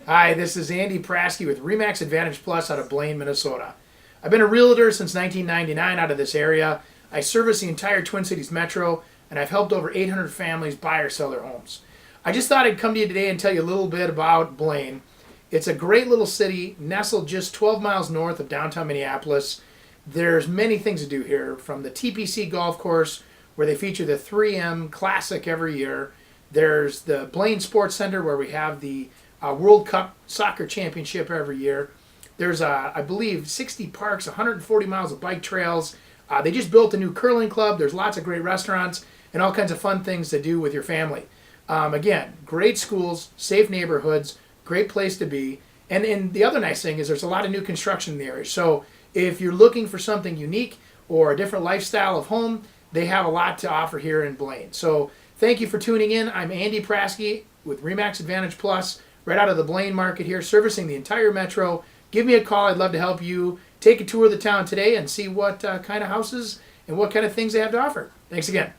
Hi, this is Andy Prasky with Remax Advantage Plus out of Blaine, Minnesota. I've been a realtor since 1999 out of this area. I service the entire Twin Cities metro, and I've helped over 800 families buy or sell their homes. I just thought I'd come to you today and tell you a little bit about Blaine. It's a great little city nestled just 12 miles north of downtown Minneapolis. There's many things to do here, from the TPC golf course, where they feature the 3M Classic every year. There's the Blaine Sports Center, where we have the World Cup Soccer Championship every year. There's, I believe, 60 parks, 140 miles of bike trails. They just built a new curling club. There's lots of great restaurants and all kinds of fun things to do with your family. Again, great schools, safe neighborhoods, great place to be. And the other nice thing is there's a lot of new construction in the area. So if you're looking for something unique or a different lifestyle of home, they have a lot to offer here in Blaine. So thank you for tuning in. I'm Andy Prasky with Remax Advantage Plus, right out of the Blaine market here, servicing the entire metro. Give me a call. I'd love to help you take a tour of the town today and see what kind of houses and what kind of things they have to offer. Thanks again.